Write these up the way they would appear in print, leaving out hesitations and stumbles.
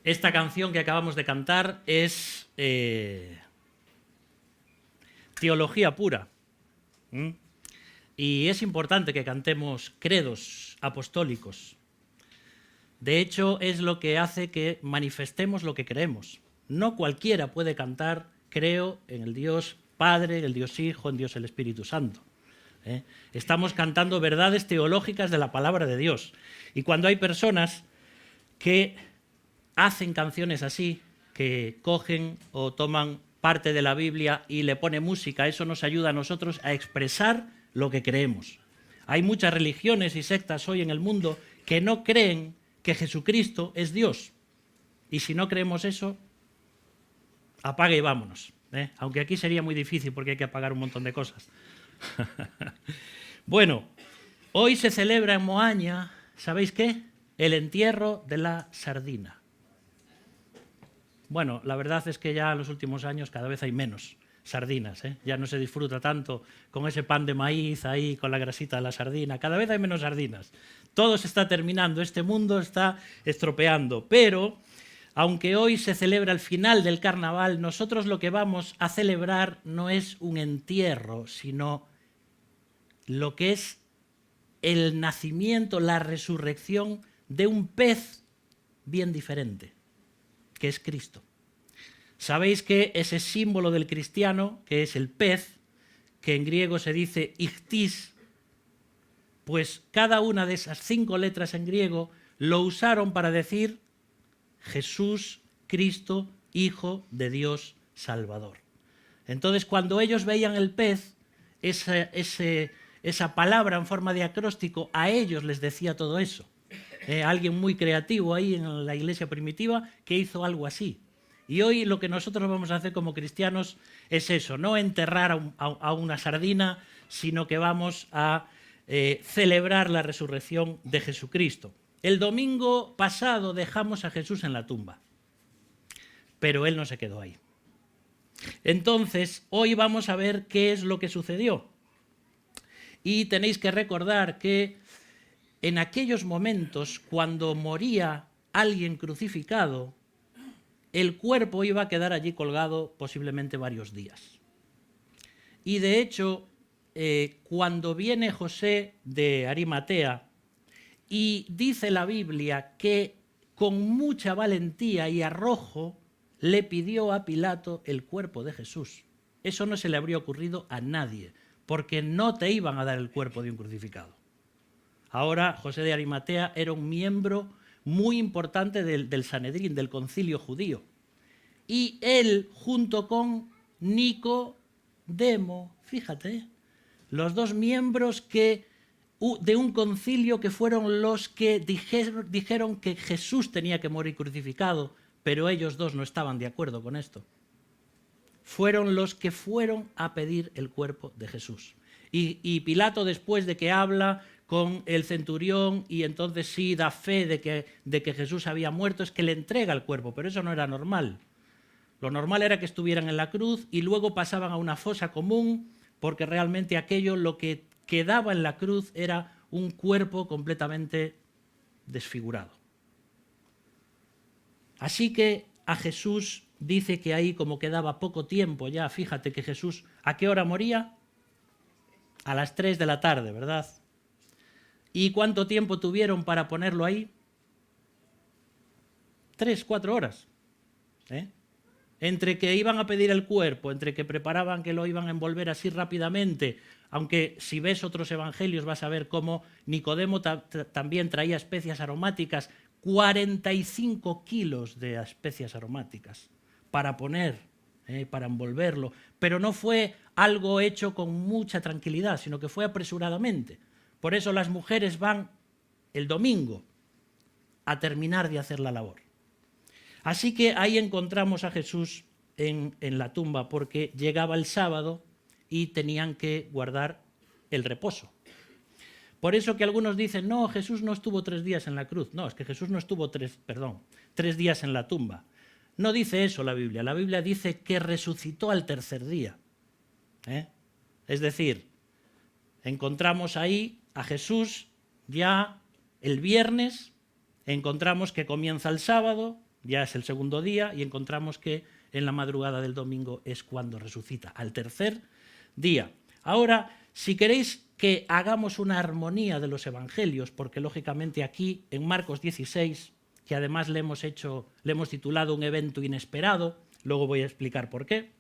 Esta canción que acabamos de cantar es teología pura. Y es importante que cantemos credos apostólicos. De hecho, es lo que hace que manifestemos lo que creemos. No cualquiera puede cantar, creo en el Dios Padre, en el Dios Hijo, en Dios el Espíritu Santo. Estamos cantando verdades teológicas de la palabra de Dios. Y cuando hay personas que hacen canciones así, que cogen o toman parte de la Biblia y le ponen música, eso nos ayuda a nosotros a expresar lo que creemos. Hay muchas religiones y sectas hoy en el mundo que no creen que Jesucristo es Dios. Y si no creemos eso, apague y vámonos. Aunque aquí sería muy difícil porque hay que apagar un montón de cosas. Bueno, hoy se celebra en Moaña, ¿sabéis qué? El entierro de la sardina. Bueno, la verdad es que ya en los últimos años cada vez hay menos sardinas, ya no se disfruta tanto con ese pan de maíz ahí, con la grasita de la sardina, cada vez hay menos sardinas. Todo se está terminando, este mundo está estropeando, pero aunque hoy se celebra el final del carnaval, nosotros lo que vamos a celebrar no es un entierro, sino lo que es el nacimiento, la resurrección de un pez bien diferente, que es Cristo. Sabéis que ese símbolo del cristiano, que es el pez, que en griego se dice ichthys, pues cada una de esas 5 letras en griego lo usaron para decir Jesús, Cristo, Hijo de Dios Salvador. Entonces, cuando ellos veían el pez, esa palabra en forma de acróstico, a ellos les decía todo eso. Alguien muy creativo ahí en la iglesia primitiva que hizo algo así. Y hoy lo que nosotros vamos a hacer como cristianos es eso, no enterrar a una sardina, sino que vamos a celebrar la resurrección de Jesucristo. El domingo pasado dejamos a Jesús en la tumba, pero él no se quedó ahí. Entonces, hoy vamos a ver qué es lo que sucedió. Y tenéis que recordar que en aquellos momentos, cuando moría alguien crucificado, el cuerpo iba a quedar allí colgado posiblemente varios días. Y de hecho, cuando viene José de Arimatea y dice la Biblia que con mucha valentía y arrojo le pidió a Pilato el cuerpo de Jesús. Eso no se le habría ocurrido a nadie, porque no te iban a dar el cuerpo de un crucificado. Ahora, José de Arimatea era un miembro muy importante del Sanedrín, del concilio judío. Y él, junto con Nicodemo, fíjate, los 2 miembros de un concilio que fueron los que dijeron que Jesús tenía que morir crucificado, pero ellos 2 no estaban de acuerdo con esto. Fueron los que fueron a pedir el cuerpo de Jesús. Y Pilato, después de que habla con el centurión y entonces sí da fe de que Jesús había muerto, es que le entrega el cuerpo, pero eso no era normal. Lo normal era que estuvieran en la cruz y luego pasaban a una fosa común, porque realmente aquello, lo que quedaba en la cruz era un cuerpo completamente desfigurado. Así que a Jesús dice que ahí, como quedaba poco tiempo ya, fíjate que Jesús, ¿a qué hora moría? A las 3 de la tarde, ¿verdad? ¿Y cuánto tiempo tuvieron para ponerlo ahí? 3, 4 horas. Entre que iban a pedir el cuerpo, entre que preparaban que lo iban a envolver así rápidamente, aunque si ves otros evangelios vas a ver cómo Nicodemo también traía especias aromáticas, 45 kilos de especias aromáticas para poner, para envolverlo, pero no fue algo hecho con mucha tranquilidad, sino que fue apresuradamente. Por eso las mujeres van el domingo a terminar de hacer la labor. Así que ahí encontramos a Jesús en la tumba, porque llegaba el sábado y tenían que guardar el reposo. Por eso que algunos dicen, no, Jesús no estuvo 3 días en la cruz. No, es que Jesús no estuvo 3 días en la tumba. No dice eso la Biblia. La Biblia dice que resucitó al 3er día. Es decir, encontramos ahí a Jesús ya el viernes, encontramos que comienza el sábado, ya es el segundo día, y encontramos que en la madrugada del domingo es cuando resucita, al tercer día. Ahora, si queréis que hagamos una armonía de los evangelios, porque lógicamente aquí en Marcos 16, que además le hemos titulado un evento inesperado, luego voy a explicar por qué,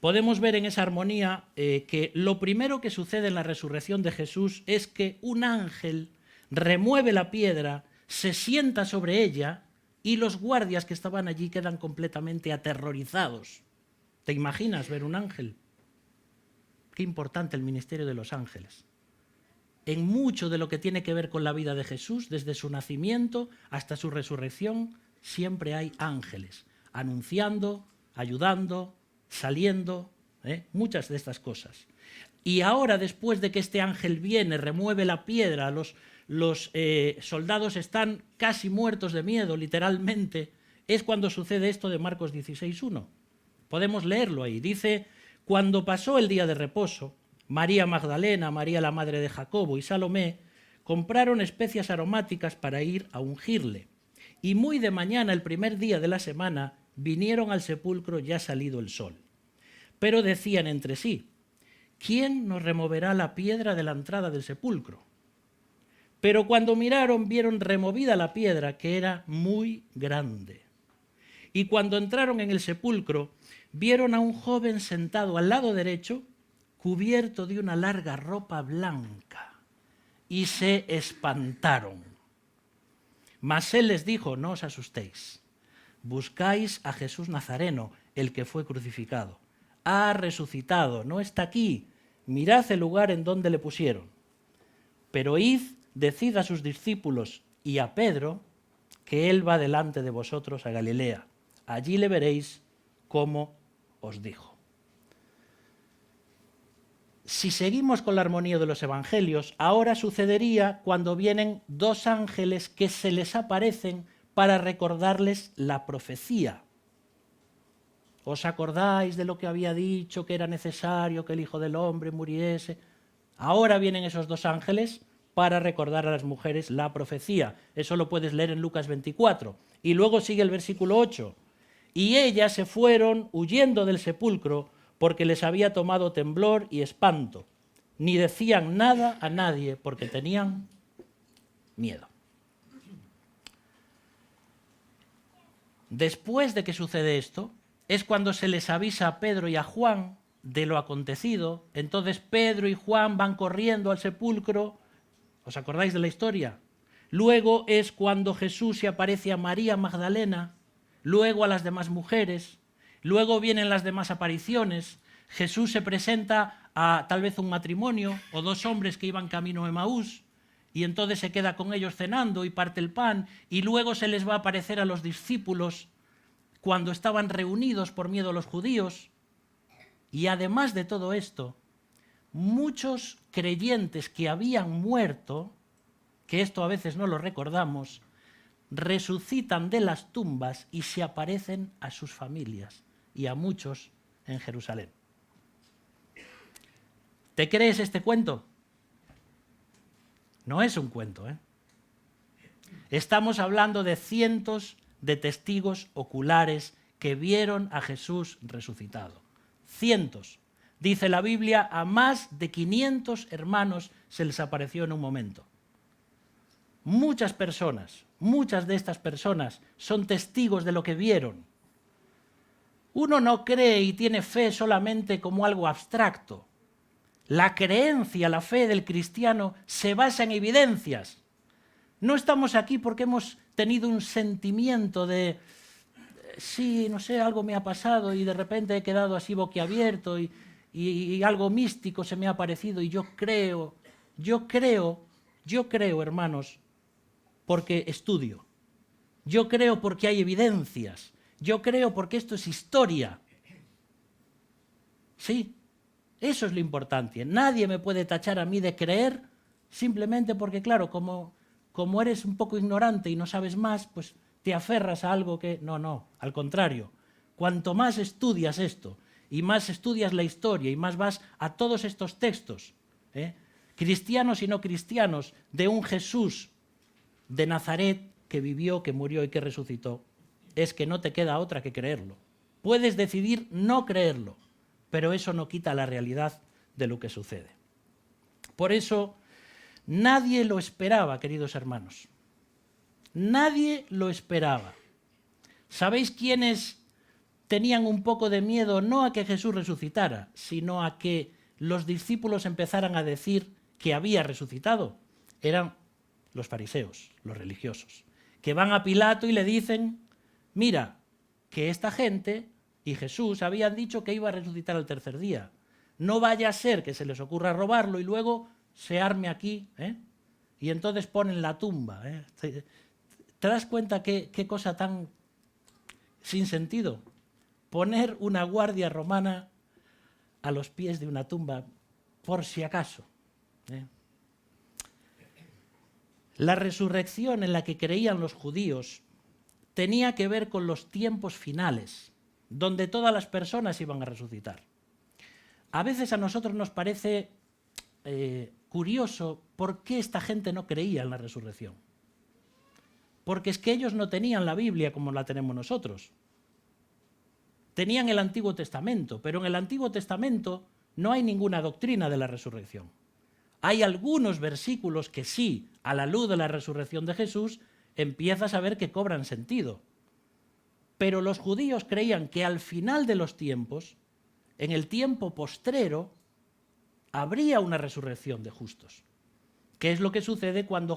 podemos ver en esa armonía que lo primero que sucede en la resurrección de Jesús es que un ángel remueve la piedra, se sienta sobre ella y los guardias que estaban allí quedan completamente aterrorizados. ¿Te imaginas ver un ángel? Qué importante el ministerio de los ángeles. En mucho de lo que tiene que ver con la vida de Jesús, desde su nacimiento hasta su resurrección, siempre hay ángeles, anunciando, ayudando, saliendo, muchas de estas cosas. Y ahora, después de que este ángel viene, remueve la piedra, los soldados están casi muertos de miedo, literalmente, es cuando sucede esto de Marcos 16:1. Podemos leerlo ahí. Dice: cuando pasó el día de reposo, María Magdalena, María la madre de Jacobo y Salomé compraron especias aromáticas para ir a ungirle. Y muy de mañana, el primer día de la semana, vinieron al sepulcro ya salido el sol. Pero decían entre sí: ¿quién nos removerá la piedra de la entrada del sepulcro? Pero cuando miraron, vieron removida la piedra, que era muy grande. Y cuando entraron en el sepulcro, vieron a un joven sentado al lado derecho, cubierto de una larga ropa blanca, y se espantaron. Mas él les dijo: no os asustéis, buscáis a Jesús Nazareno, el que fue crucificado. Ha resucitado, no está aquí, mirad el lugar en donde le pusieron. Pero id, decid a sus discípulos y a Pedro que él va delante de vosotros a Galilea. Allí le veréis como os dijo. Si seguimos con la armonía de los evangelios, ahora sucedería cuando vienen dos ángeles que se les aparecen para recordarles la profecía. ¿Os acordáis de lo que había dicho, que era necesario que el Hijo del Hombre muriese? Ahora vienen esos dos ángeles para recordar a las mujeres la profecía. Eso lo puedes leer en Lucas 24. Y luego sigue el versículo 8. Y ellas se fueron huyendo del sepulcro porque les había tomado temblor y espanto. Ni decían nada a nadie porque tenían miedo. Después de que sucede esto, es cuando se les avisa a Pedro y a Juan de lo acontecido. Entonces Pedro y Juan van corriendo al sepulcro. ¿Os acordáis de la historia? Luego es cuando Jesús se aparece a María Magdalena, luego a las demás mujeres, luego vienen las demás apariciones. Jesús se presenta a tal vez un matrimonio o dos hombres que iban camino a Emaús, y entonces se queda con ellos cenando y parte el pan, y luego se les va a aparecer a los discípulos cuando estaban reunidos por miedo a los judíos. Y además de todo esto, muchos creyentes que habían muerto, que esto a veces no lo recordamos, resucitan de las tumbas y se aparecen a sus familias y a muchos en Jerusalén. ¿Te crees este cuento? No es un cuento, ¿eh? Estamos hablando de cientos de testigos oculares que vieron a Jesús resucitado. Cientos. Dice la Biblia, a más de 500 hermanos se les apareció en un momento. Muchas personas, muchas de estas personas son testigos de lo que vieron. Uno no cree y tiene fe solamente como algo abstracto. La creencia, la fe del cristiano se basa en evidencias. No estamos aquí porque hemos tenido un sentimiento de, sí, no sé, algo me ha pasado y de repente he quedado así boquiabierto y algo místico se me ha aparecido y yo creo, hermanos, porque estudio. Yo creo porque hay evidencias. Yo creo porque esto es historia. Sí, eso es lo importante. Nadie me puede tachar a mí de creer simplemente porque, claro, como eres un poco ignorante y no sabes más, pues te aferras a algo que... No, al contrario. Cuanto más estudias esto y más estudias la historia y más vas a todos estos textos, cristianos y no cristianos, de un Jesús de Nazaret que vivió, que murió y que resucitó, es que no te queda otra que creerlo. Puedes decidir no creerlo, pero eso no quita la realidad de lo que sucede. Por eso, nadie lo esperaba, queridos hermanos. Nadie lo esperaba. ¿Sabéis quiénes tenían un poco de miedo no a que Jesús resucitara, sino a que los discípulos empezaran a decir que había resucitado? Eran los fariseos, los religiosos, que van a Pilato y le dicen: mira, que esta gente y Jesús habían dicho que iba a resucitar al tercer día. No vaya a ser que se les ocurra robarlo y luego se arme aquí, y entonces ponen la tumba. ¿Te das cuenta qué cosa tan sin sentido? Poner una guardia romana a los pies de una tumba, por si acaso. La resurrección en la que creían los judíos tenía que ver con los tiempos finales, donde todas las personas iban a resucitar. A veces a nosotros nos parece curioso por qué esta gente no creía en la resurrección. Porque es que ellos no tenían la Biblia como la tenemos nosotros. Tenían el Antiguo Testamento, pero en el Antiguo Testamento no hay ninguna doctrina de la resurrección. Hay algunos versículos que sí, a la luz de la resurrección de Jesús, empiezas a ver que cobran sentido. Pero los judíos creían que al final de los tiempos, en el tiempo postrero, habría una resurrección de justos. ¿Qué es lo que sucede cuando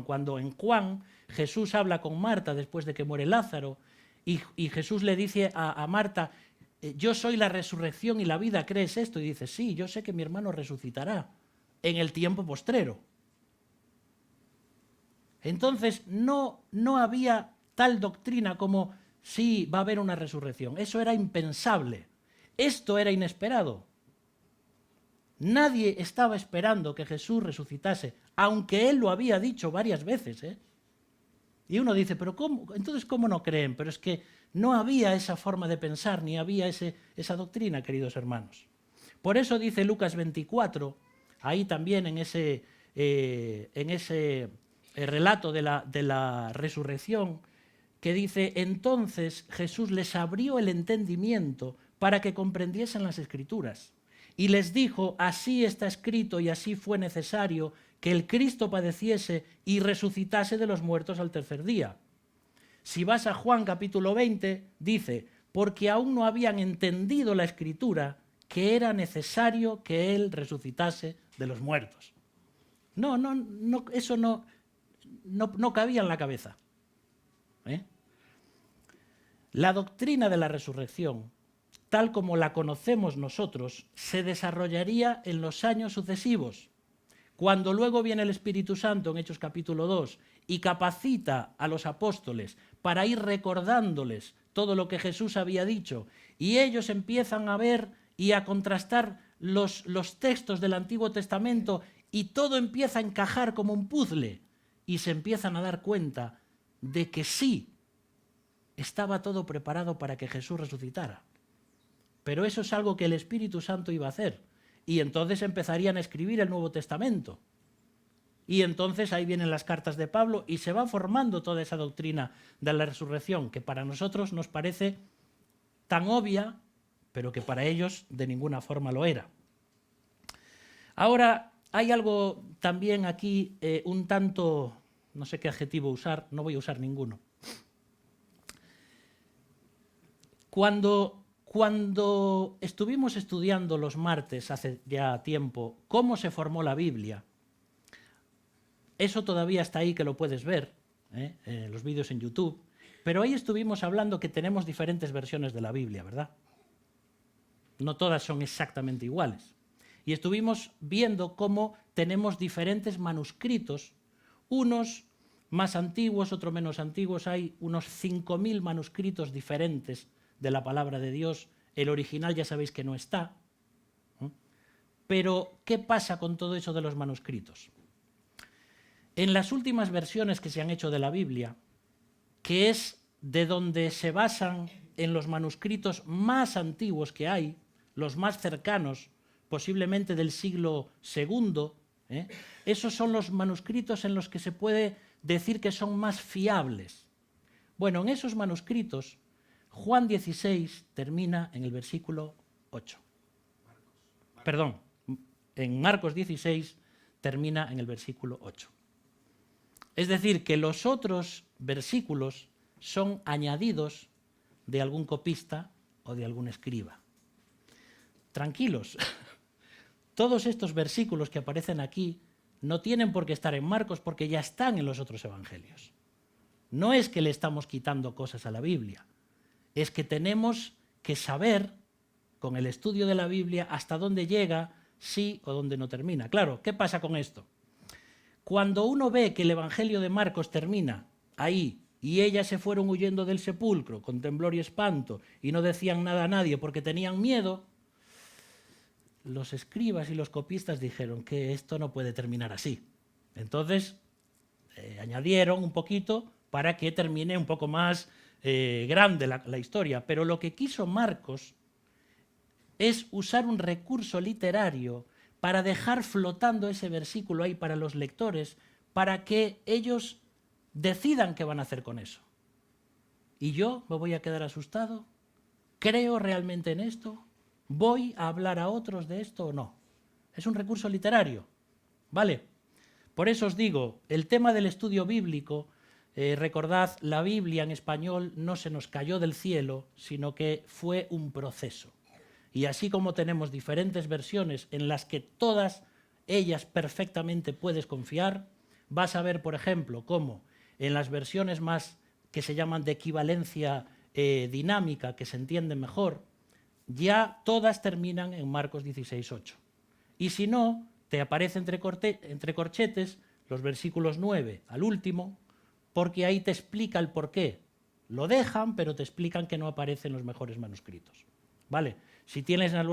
cuando en Juan Jesús habla con Marta después de que muere Lázaro y Jesús le dice a Marta: yo soy la resurrección y la vida, ¿crees esto? Y dice: sí, yo sé que mi hermano resucitará en el tiempo postrero. Entonces no había tal doctrina como sí, va a haber una resurrección. Eso era impensable. Esto era inesperado. Nadie estaba esperando que Jesús resucitase, aunque Él lo había dicho varias veces. Y uno dice: ¿pero cómo? Entonces, ¿cómo no creen? Pero es que no había esa forma de pensar, ni había esa doctrina, queridos hermanos. Por eso dice Lucas 24, ahí también en ese relato de la resurrección, que dice: entonces Jesús les abrió el entendimiento para que comprendiesen las Escrituras. Y les dijo: así está escrito y así fue necesario que el Cristo padeciese y resucitase de los muertos al tercer día. Si vas a Juan capítulo 20, dice: porque aún no habían entendido la Escritura, que era necesario que Él resucitase de los muertos. Eso no cabía en la cabeza. La doctrina de la resurrección, tal como la conocemos nosotros, se desarrollaría en los años sucesivos. Cuando luego viene el Espíritu Santo en Hechos capítulo 2 y capacita a los apóstoles para ir recordándoles todo lo que Jesús había dicho, y ellos empiezan a ver y a contrastar los textos del Antiguo Testamento, y todo empieza a encajar como un puzzle, y se empiezan a dar cuenta de que sí, estaba todo preparado para que Jesús resucitara. Pero eso es algo que el Espíritu Santo iba a hacer. Y entonces empezarían a escribir el Nuevo Testamento. Y entonces ahí vienen las cartas de Pablo y se va formando toda esa doctrina de la resurrección, que para nosotros nos parece tan obvia, pero que para ellos de ninguna forma lo era. Ahora, hay algo también aquí un tanto, no sé qué adjetivo usar, no voy a usar ninguno. Cuando estuvimos estudiando los martes hace ya tiempo cómo se formó la Biblia, eso todavía está ahí, que lo puedes ver, los vídeos en YouTube, pero ahí estuvimos hablando que tenemos diferentes versiones de la Biblia, ¿verdad? No todas son exactamente iguales. Y estuvimos viendo cómo tenemos diferentes manuscritos, unos más antiguos, otros menos antiguos. Hay unos 5.000 manuscritos diferentes de la palabra de Dios. El original ya sabéis que no está. Pero, ¿qué pasa con todo eso de los manuscritos? En las últimas versiones que se han hecho de la Biblia, que es de donde se basan en los manuscritos más antiguos que hay, los más cercanos, posiblemente del siglo II, esos son los manuscritos en los que se puede decir que son más fiables. Bueno, en esos manuscritos, Juan 16 termina en el versículo 8. Perdón, en Marcos 16 termina en el versículo 8. Es decir, que los otros versículos son añadidos de algún copista o de algún escriba. Tranquilos, todos estos versículos que aparecen aquí no tienen por qué estar en Marcos porque ya están en los otros evangelios. No es que le estamos quitando cosas a la Biblia, es que tenemos que saber, con el estudio de la Biblia, hasta dónde llega, sí o dónde no termina. Claro, ¿qué pasa con esto? Cuando uno ve que el Evangelio de Marcos termina ahí y ellas se fueron huyendo del sepulcro con temblor y espanto y no decían nada a nadie porque tenían miedo, los escribas y los copistas dijeron que esto no puede terminar así. Entonces, añadieron un poquito para que termine un poco más grande la historia. Pero lo que quiso Marcos es usar un recurso literario para dejar flotando ese versículo ahí para los lectores, para que ellos decidan qué van a hacer con eso. ¿Y yo me voy a quedar asustado? ¿Creo realmente en esto? ¿Voy a hablar a otros de esto o no? Es un recurso literario, ¿vale? Por eso os digo, el tema del estudio bíblico, recordad, la Biblia en español no se nos cayó del cielo, sino que fue un proceso. Y así como tenemos diferentes versiones en las que todas ellas perfectamente puedes confiar, vas a ver, por ejemplo, cómo en las versiones más que se llaman de equivalencia dinámica, que se entienden mejor, ya todas terminan en Marcos 16:8. Y si no, te aparece entre corchetes los versículos 9 al último, porque ahí te explica el porqué. Lo dejan, pero te explican que no aparece en los mejores manuscritos. ¿Vale? Si tienes la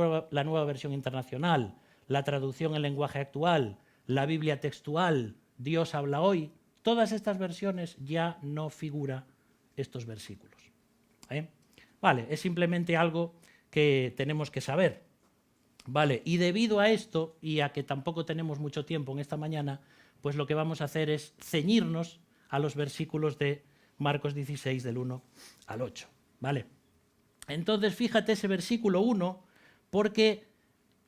nueva versión internacional, la traducción en lenguaje actual, la Biblia textual, Dios habla hoy, todas estas versiones ya no figura estos versículos. Vale, es simplemente algo que tenemos que saber. Vale, y debido a esto, y a que tampoco tenemos mucho tiempo en esta mañana, pues lo que vamos a hacer es ceñirnos a los versículos de Marcos 16, del 1 al 8. ¿Vale? Entonces, fíjate ese versículo 1, porque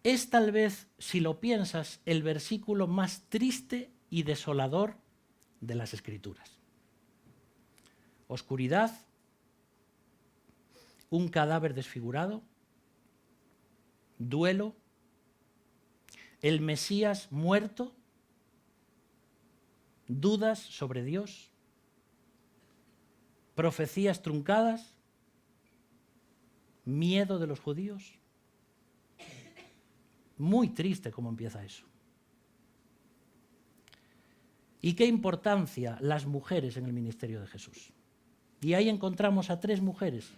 es tal vez, si lo piensas, el versículo más triste y desolador de las Escrituras. Oscuridad, un cadáver desfigurado, duelo, el Mesías muerto, dudas sobre Dios, profecías truncadas, miedo de los judíos. Muy triste cómo empieza eso. ¿Y qué importancia las mujeres en el ministerio de Jesús? Y ahí encontramos a 3 mujeres.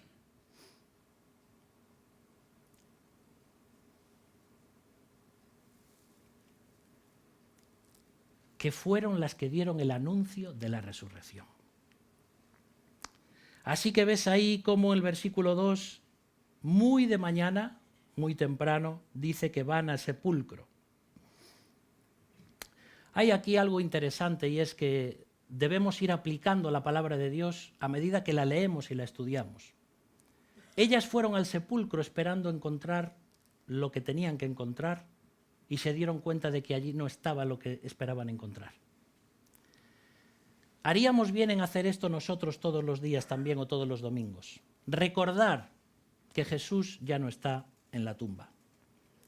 Que fueron las que dieron el anuncio de la resurrección. Así que ves ahí como el versículo 2, muy de mañana, muy temprano, dice que van al sepulcro. Hay aquí algo interesante y es que debemos ir aplicando la palabra de Dios a medida que la leemos y la estudiamos. Ellas fueron al sepulcro esperando encontrar lo que tenían que encontrar y se dieron cuenta de que allí no estaba lo que esperaban encontrar. Haríamos bien en hacer esto nosotros todos los días también o todos los domingos. Recordar que Jesús ya no está en la tumba.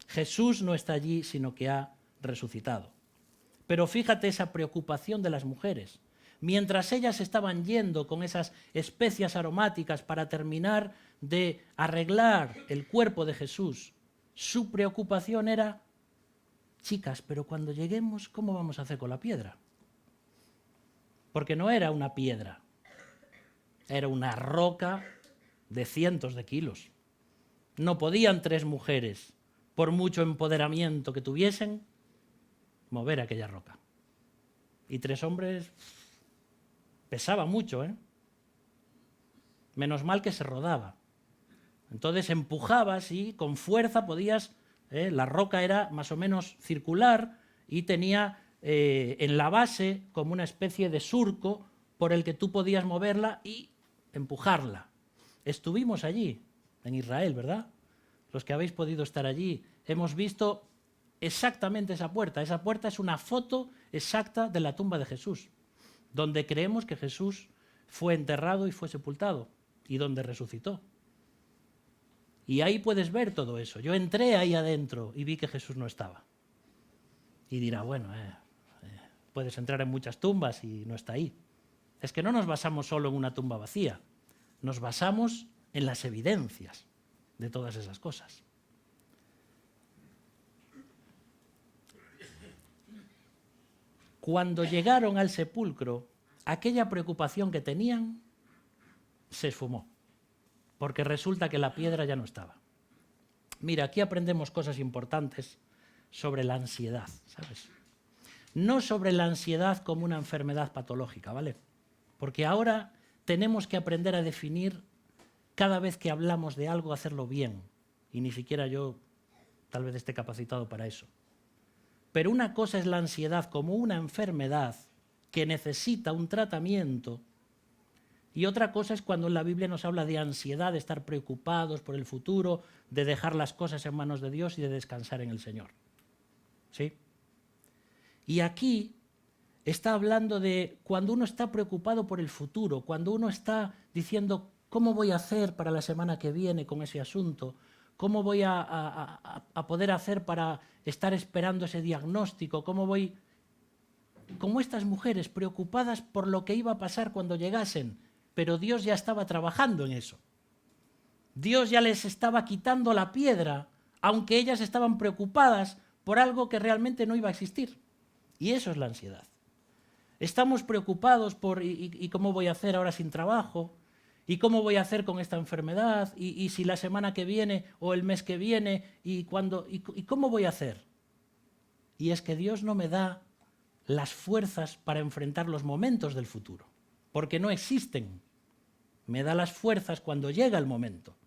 Jesús no está allí, sino que ha resucitado. Pero fíjate esa preocupación de las mujeres. Mientras ellas estaban yendo con esas especias aromáticas para terminar de arreglar el cuerpo de Jesús, su preocupación era: chicas, pero cuando lleguemos, ¿cómo vamos a hacer con la piedra? Porque no era una piedra, era una roca de cientos de kilos. No podían 3 mujeres, por mucho empoderamiento que tuviesen, mover aquella roca. Y 3 hombres, pesaba mucho, ¿eh? Menos mal que se rodaba. Entonces empujabas y con fuerza podías... La roca era más o menos circular y tenía en la base como una especie de surco por el que tú podías moverla y empujarla. Estuvimos allí, en Israel, ¿verdad? Los que habéis podido estar allí, hemos visto exactamente esa puerta. Esa puerta es una foto exacta de la tumba de Jesús, donde creemos que Jesús fue enterrado y fue sepultado, y donde resucitó. Y ahí puedes ver todo eso. Yo entré ahí adentro y vi que Jesús no estaba. Y dirá, bueno, puedes entrar en muchas tumbas y no está ahí. Es que no nos basamos solo en una tumba vacía, nos basamos en las evidencias de todas esas cosas. Cuando llegaron al sepulcro, aquella preocupación que tenían se esfumó, porque resulta que la piedra ya no estaba. Mira, aquí aprendemos cosas importantes sobre la ansiedad, ¿sabes? No sobre la ansiedad como una enfermedad patológica, ¿vale? Porque ahora tenemos que aprender a definir cada vez que hablamos de algo, hacerlo bien. Y ni siquiera yo tal vez esté capacitado para eso. Pero una cosa es la ansiedad como una enfermedad que necesita un tratamiento, y otra cosa es cuando en la Biblia nos habla de ansiedad, de estar preocupados por el futuro, de dejar las cosas en manos de Dios y de descansar en el Señor. ¿Sí? Y aquí está hablando de cuando uno está preocupado por el futuro, cuando uno está diciendo, ¿cómo voy a hacer para la semana que viene con ese asunto? ¿Cómo voy a poder hacer para estar esperando ese diagnóstico? ¿Cómo voy...? Como estas mujeres preocupadas por lo que iba a pasar cuando llegasen, pero Dios ya estaba trabajando en eso. Dios ya les estaba quitando la piedra, aunque ellas estaban preocupadas por algo que realmente no iba a existir. Y eso es la ansiedad. Estamos preocupados por ¿y cómo voy a hacer ahora sin trabajo? ¿Y cómo voy a hacer con esta enfermedad? ¿Y si la semana que viene o el mes que viene? ¿Y cómo voy a hacer? Y es que Dios no me da las fuerzas para enfrentar los momentos del futuro, porque no existen. Me da las fuerzas cuando llega el momento.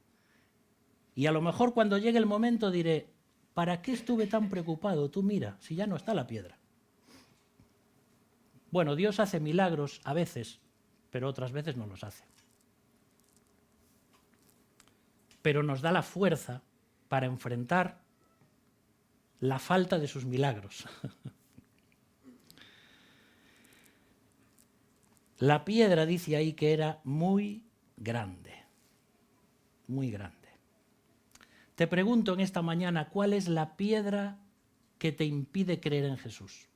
Y a lo mejor cuando llegue el momento diré, ¿para qué estuve tan preocupado? Tú mira, si ya no está la piedra. Bueno, Dios hace milagros a veces, pero otras veces no los hace. Pero nos da la fuerza para enfrentar la falta de sus milagros. La piedra dice ahí que era muy grande, muy grande. Te pregunto en esta mañana, ¿cuál es la piedra que te impide creer en Jesús?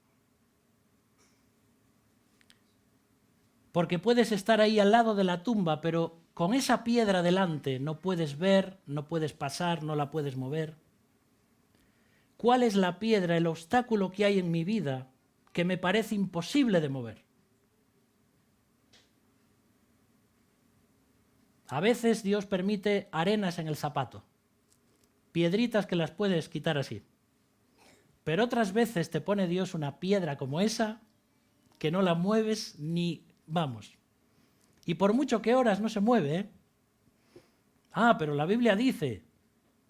Porque puedes estar ahí al lado de la tumba, pero con esa piedra delante no puedes ver, no puedes pasar, no la puedes mover. ¿Cuál es la piedra, el obstáculo que hay en mi vida que me parece imposible de mover? A veces Dios permite arenas en el zapato, piedritas que las puedes quitar así. Pero otras veces te pone Dios una piedra como esa que no la mueves ni vamos. Y por mucho que oras no se mueve, ¿eh? Ah, pero la Biblia dice,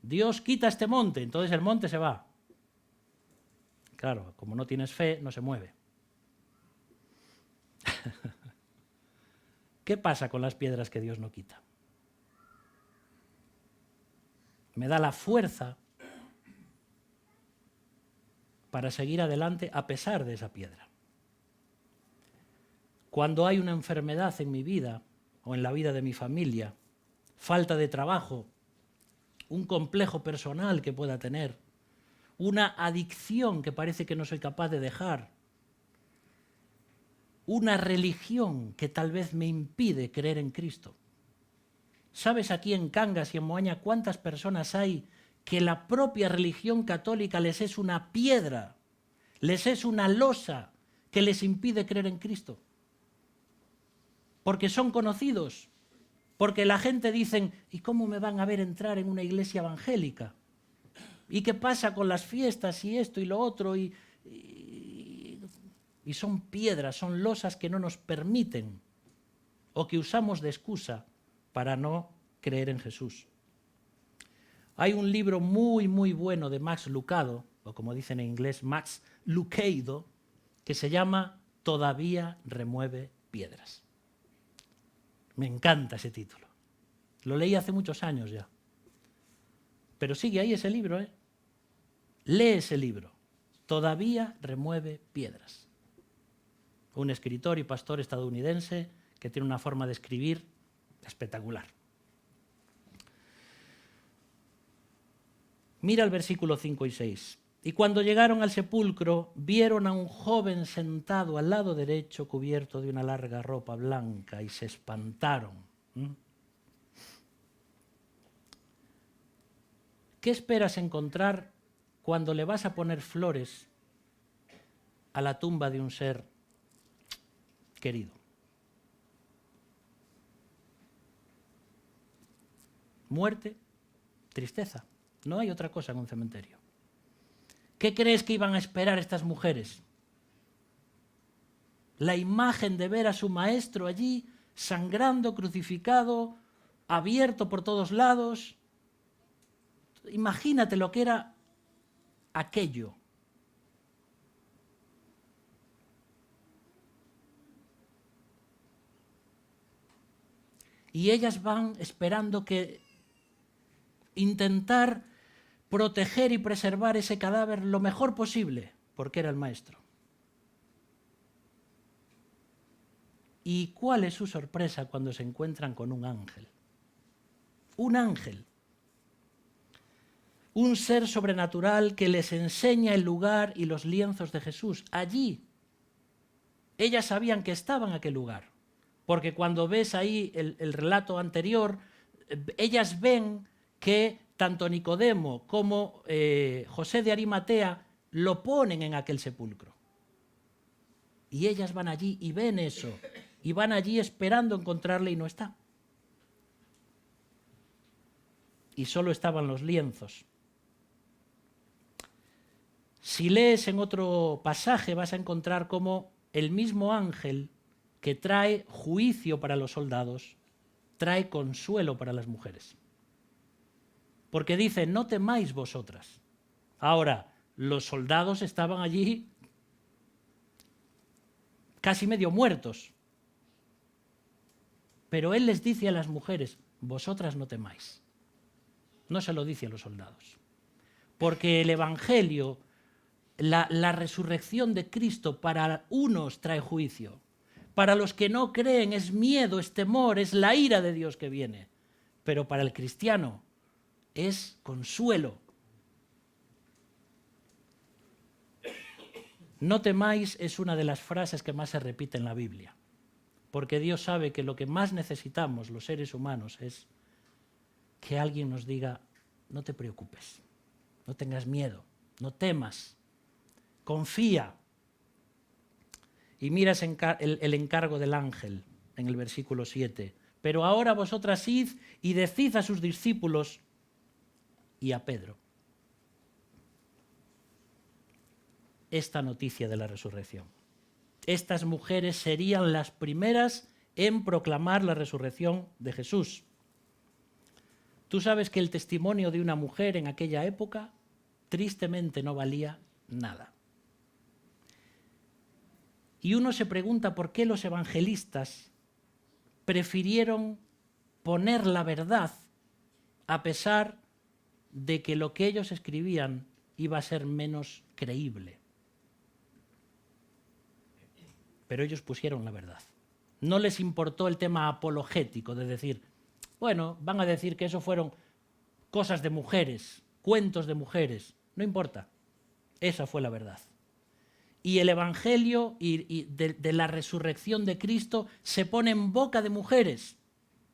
Dios quita este monte, entonces el monte se va. Claro, como no tienes fe, no se mueve. ¿Qué pasa con las piedras que Dios no quita? Me da la fuerza para seguir adelante a pesar de esa piedra. Cuando hay una enfermedad en mi vida o en la vida de mi familia, falta de trabajo, un complejo personal que pueda tener, una adicción que parece que no soy capaz de dejar, una religión que tal vez me impide creer en Cristo. ¿Sabes aquí en Cangas y en Moaña cuántas personas hay que la propia religión católica les es una piedra, les es una losa que les impide creer en Cristo? Porque son conocidos, porque la gente dice, ¿y cómo me van a ver entrar en una iglesia evangélica? ¿Y qué pasa con las fiestas y esto y lo otro? Y son piedras, son losas que no nos permiten o que usamos de excusa para no creer en Jesús. Hay un libro muy, muy bueno de Max Lucado, o como dicen en inglés, Max Lucado, que se llama Todavía remueve piedras. Me encanta ese título. Lo leí hace muchos años ya. Pero sigue ahí ese libro, ¿eh? Lee ese libro. Todavía remueve piedras. Un escritor y pastor estadounidense que tiene una forma de escribir espectacular. Mira el versículo 5 y 6. Y cuando llegaron al sepulcro, vieron a un joven sentado al lado derecho, cubierto de una larga ropa blanca, y se espantaron. ¿Qué esperas encontrar cuando le vas a poner flores a la tumba de un ser querido? Muerte, tristeza. No hay otra cosa en un cementerio. ¿Qué crees que iban a esperar estas mujeres? La imagen de ver a su maestro allí, sangrando, crucificado, abierto por todos lados. Imagínate lo que era aquello. Y ellas van esperando que intentar proteger y preservar ese cadáver lo mejor posible, porque era el maestro. ¿Y cuál es su sorpresa cuando se encuentran con un ángel? Un ángel. Un ser sobrenatural que les enseña el lugar y los lienzos de Jesús. Allí. Ellas sabían que estaba en aquel lugar. Porque cuando ves ahí el relato anterior, ellas ven que tanto Nicodemo como José de Arimatea lo ponen en aquel sepulcro. Y ellas van allí y ven eso. Y van allí esperando encontrarle y no está. Y solo estaban los lienzos. Si lees en otro pasaje vas a encontrar cómo el mismo ángel que trae juicio para los soldados, trae consuelo para las mujeres. Porque dice, no temáis vosotras. Ahora, los soldados estaban allí casi medio muertos. Pero él les dice a las mujeres, vosotras no temáis. No se lo dice a los soldados. Porque el Evangelio, la resurrección de Cristo para unos trae juicio. Para los que no creen es miedo, es temor, es la ira de Dios que viene. Pero para el cristiano es consuelo. No temáis es una de las frases que más se repite en la Biblia. Porque Dios sabe que lo que más necesitamos los seres humanos es que alguien nos diga, no te preocupes, no tengas miedo, no temas, confía. Y miras el encargo del ángel en el versículo 7. Pero ahora vosotras id y decid a sus discípulos y a Pedro esta noticia de la resurrección. Estas mujeres serían las primeras en proclamar la resurrección de Jesús. Tú sabes que el testimonio de una mujer en aquella época tristemente no valía nada. Y uno se pregunta por qué los evangelistas prefirieron poner la verdad a pesar de que lo que ellos escribían iba a ser menos creíble. Pero ellos pusieron la verdad. No les importó el tema apologético de decir, bueno, van a decir que eso fueron cosas de mujeres, cuentos de mujeres. No importa. Esa fue la verdad. Y el Evangelio de la resurrección de Cristo se pone en boca de mujeres.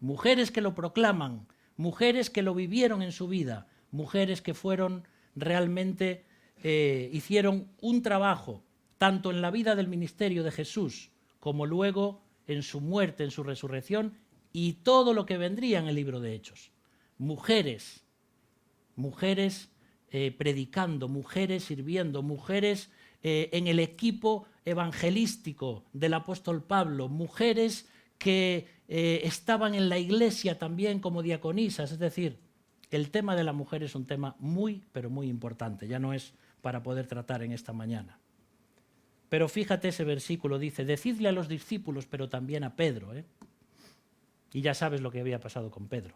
Mujeres que lo proclaman, mujeres que lo vivieron en su vida, mujeres que fueron realmente, hicieron un trabajo, tanto en la vida del ministerio de Jesús, como luego en su muerte, en su resurrección, y todo lo que vendría en el libro de Hechos. Mujeres predicando, mujeres sirviendo, mujeres en el equipo evangelístico del apóstol Pablo, mujeres que estaban en la iglesia también como diaconisas. Es decir, el tema de la mujer es un tema muy, pero muy importante. Ya no es para poder tratar en esta mañana. Pero fíjate ese versículo, dice, decidle a los discípulos, pero también a Pedro. Y ya sabes lo que había pasado con Pedro.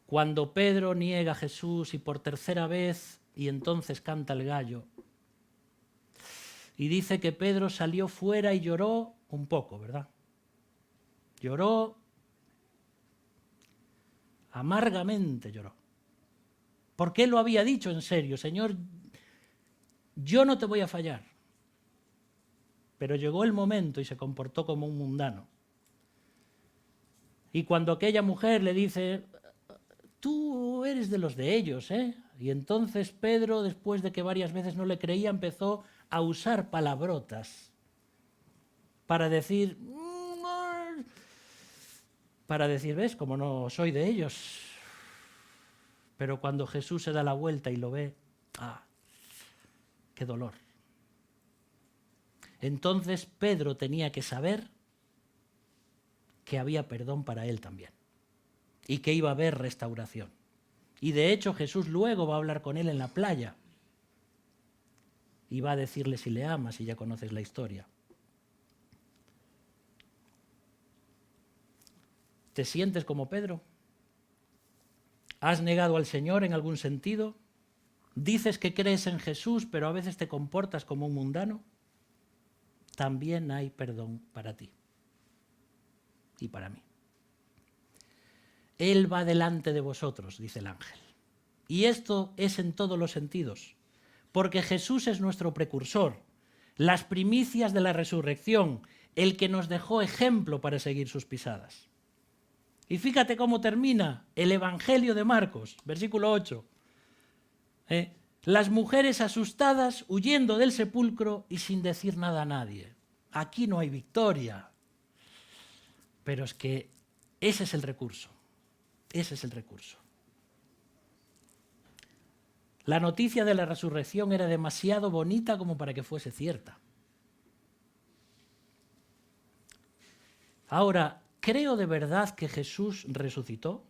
Cuando Pedro niega a Jesús y por tercera vez, y entonces canta el gallo, y dice que Pedro salió fuera y lloró un poco, ¿verdad? Lloró, amargamente lloró. Porque él lo había dicho en serio: Señor, yo no te voy a fallar. Pero llegó el momento y se comportó como un mundano. Y cuando aquella mujer le dice: tú eres de los de ellos, ¿eh? Y entonces Pedro, después de que varias veces no le creía, empezó a usar palabrotas para decir, ¿ves? Como no soy de ellos. Pero cuando Jesús se da la vuelta y lo ve, ¡ah! ¡Qué dolor! Entonces Pedro tenía que saber que había perdón para él también y que iba a haber restauración. Y de hecho Jesús luego va a hablar con él en la playa y va a decirle si le ama, si ya conoces la historia. ¿Te sientes como Pedro? ¿Has negado al Señor en algún sentido? ¿Dices que crees en Jesús, pero a veces te comportas como un mundano? También hay perdón para ti y para mí. Él va delante de vosotros, dice el ángel. Y esto es en todos los sentidos, porque Jesús es nuestro precursor, las primicias de la resurrección, el que nos dejó ejemplo para seguir sus pisadas. Y fíjate cómo termina el Evangelio de Marcos, versículo 8. Las mujeres asustadas huyendo del sepulcro y sin decir nada a nadie. Aquí no hay victoria. Pero es que ese es el recurso. Ese es el recurso. La noticia de la resurrección era demasiado bonita como para que fuese cierta. Ahora, ¿creo de verdad que Jesús resucitó?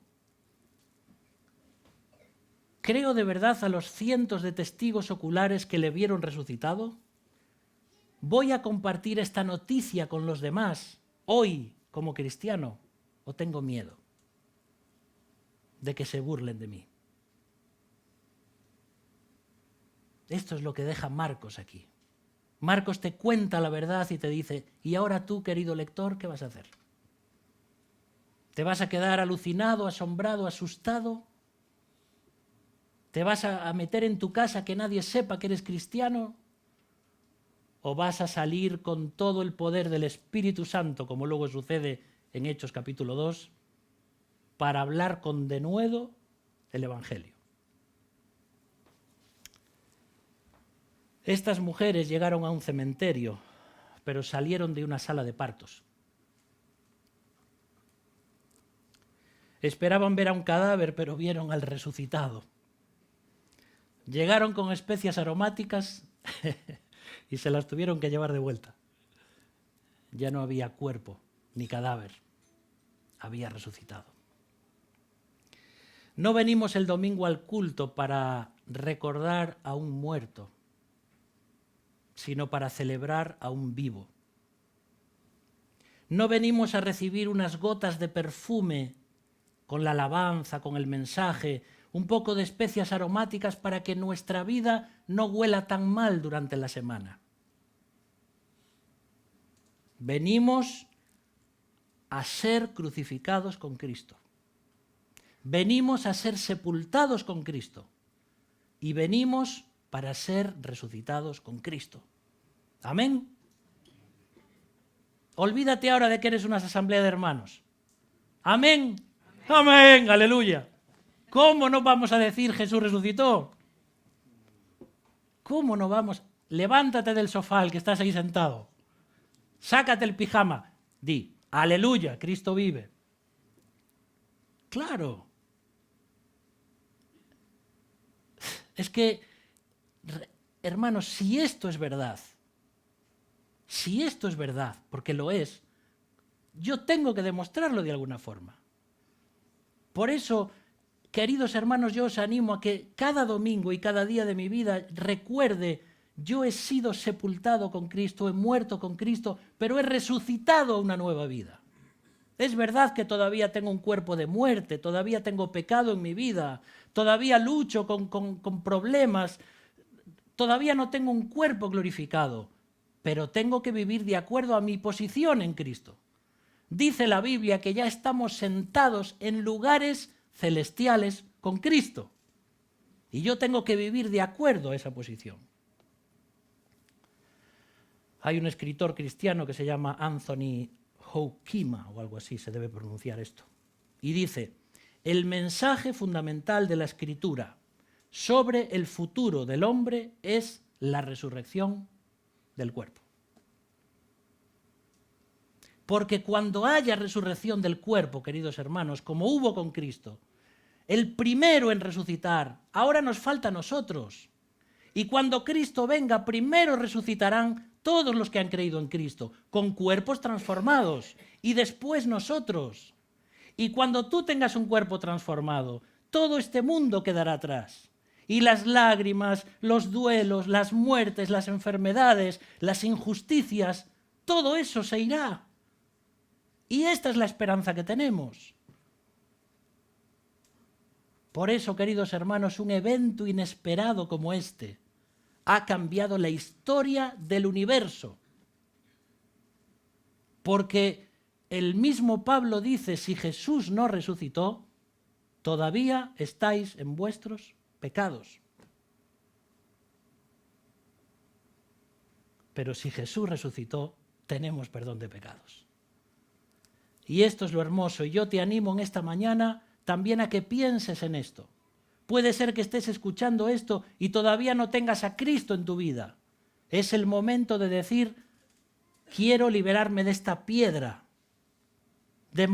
¿Creo de verdad a los cientos de testigos oculares que le vieron resucitado? ¿Voy a compartir esta noticia con los demás hoy como cristiano o tengo miedo de que se burlen de mí? Esto es lo que deja Marcos aquí. Marcos te cuenta la verdad y te dice: ¿y ahora tú, querido lector, qué vas a hacer? ¿Te vas a quedar alucinado, asombrado, asustado? ¿Te vas a meter en tu casa que nadie sepa que eres cristiano? ¿O vas a salir con todo el poder del Espíritu Santo, como luego sucede en Hechos capítulo 2, para hablar con denuedo el Evangelio? Estas mujeres llegaron a un cementerio, pero salieron de una sala de partos. Esperaban ver a un cadáver, pero vieron al resucitado. Llegaron con especias aromáticas y se las tuvieron que llevar de vuelta. Ya no había cuerpo ni cadáver, había resucitado. No venimos el domingo al culto para recordar a un muerto, sino para celebrar a un vivo. No venimos a recibir unas gotas de perfume con la alabanza, con el mensaje, un poco de especias aromáticas para que nuestra vida no huela tan mal durante la semana. Venimos a ser crucificados con Cristo. Venimos a ser sepultados con Cristo. Y venimos para ser resucitados con Cristo. Amén. Olvídate ahora de que eres una asamblea de hermanos. Amén. Amén. Aleluya. ¿Cómo no vamos a decir Jesús resucitó? ¿Cómo no vamos? Levántate del sofá, el que estás ahí sentado. Sácate el pijama. Di, aleluya, Cristo vive. Claro. Es que, hermanos, si esto es verdad, porque lo es, yo tengo que demostrarlo de alguna forma. Por eso, queridos hermanos, yo os animo a que cada domingo y cada día de mi vida recuerde: yo he sido sepultado con Cristo, he muerto con Cristo, pero he resucitado a una nueva vida. Es verdad que todavía tengo un cuerpo de muerte, todavía tengo pecado en mi vida, todavía lucho con problemas, todavía no tengo un cuerpo glorificado, pero tengo que vivir de acuerdo a mi posición en Cristo. Dice la Biblia que ya estamos sentados en lugares celestiales con Cristo. Y yo tengo que vivir de acuerdo a esa posición. Hay un escritor cristiano que se llama Anthony Hoekema, o algo así se debe pronunciar esto. Y dice, el mensaje fundamental de la Escritura sobre el futuro del hombre es la resurrección del cuerpo. Porque cuando haya resurrección del cuerpo, queridos hermanos, como hubo con Cristo, el primero en resucitar, ahora nos falta a nosotros. Y cuando Cristo venga, primero resucitarán todos los que han creído en Cristo, con cuerpos transformados, y después nosotros. Y cuando tú tengas un cuerpo transformado, todo este mundo quedará atrás. Y las lágrimas, los duelos, las muertes, las enfermedades, las injusticias, todo eso se irá. Y esta es la esperanza que tenemos. Por eso, queridos hermanos, un evento inesperado como este ha cambiado la historia del universo. Porque el mismo Pablo dice, si Jesús no resucitó, todavía estáis en vuestros pecados. Pero si Jesús resucitó, tenemos perdón de pecados. Y esto es lo hermoso. Y yo te animo en esta mañana también a que pienses en esto. Puede ser que estés escuchando esto y todavía no tengas a Cristo en tu vida. Es el momento de decir, quiero liberarme de esta piedra, de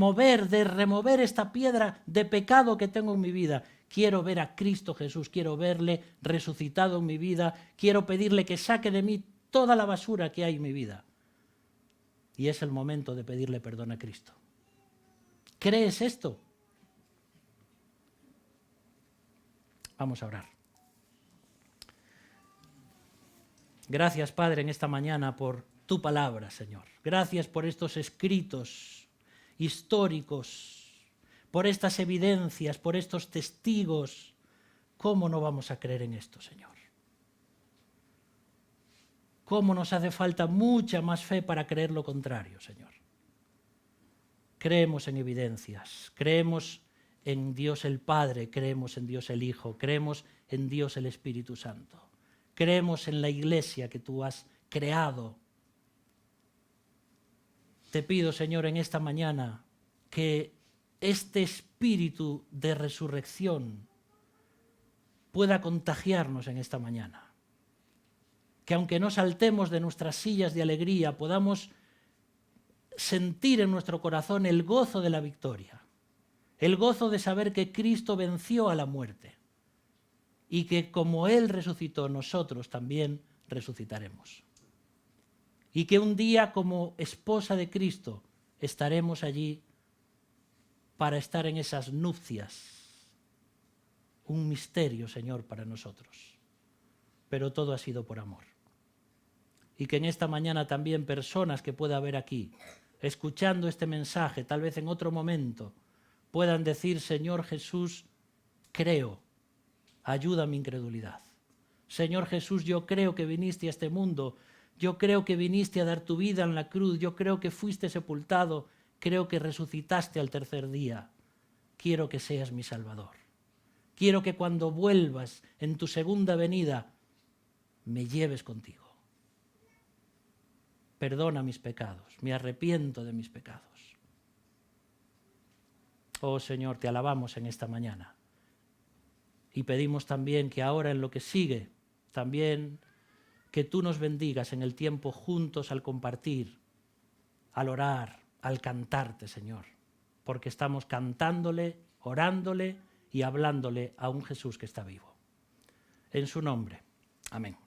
remover esta piedra de pecado que tengo en mi vida. Quiero ver a Cristo Jesús, quiero verle resucitado en mi vida, quiero pedirle que saque de mí toda la basura que hay en mi vida. Y es el momento de pedirle perdón a Cristo. ¿Crees esto? Vamos a orar. Gracias, Padre, en esta mañana por tu palabra, Señor. Gracias por estos escritos históricos, por estas evidencias, por estos testigos. ¿Cómo no vamos a creer en esto, Señor? ¿Cómo nos hace falta mucha más fe para creer lo contrario, Señor? Creemos en evidencias, creemos en Dios el Padre, creemos en Dios el Hijo, creemos en Dios el Espíritu Santo. Creemos en la Iglesia que tú has creado. Te pido, Señor, en esta mañana que este espíritu de resurrección pueda contagiarnos en esta mañana. Que aunque no saltemos de nuestras sillas de alegría, podamos sentir en nuestro corazón el gozo de la victoria, el gozo de saber que Cristo venció a la muerte y que como Él resucitó, nosotros también resucitaremos. Y que un día como esposa de Cristo estaremos allí para estar en esas nupcias. Un misterio, Señor, para nosotros. Pero todo ha sido por amor. Y que en esta mañana también personas que pueda haber aquí, escuchando este mensaje, tal vez en otro momento, puedan decir, Señor Jesús, creo, ayuda a mi incredulidad. Señor Jesús, yo creo que viniste a este mundo, yo creo que viniste a dar tu vida en la cruz, yo creo que fuiste sepultado, creo que resucitaste al tercer día. Quiero que seas mi Salvador. Quiero que cuando vuelvas en tu segunda venida, me lleves contigo. Perdona mis pecados, me arrepiento de mis pecados. Oh Señor, te alabamos en esta mañana. Y pedimos también que ahora en lo que sigue, también que tú nos bendigas en el tiempo juntos al compartir, al orar, al cantarte, Señor. Porque estamos cantándole, orándole y hablándole a un Jesús que está vivo. En su nombre. Amén.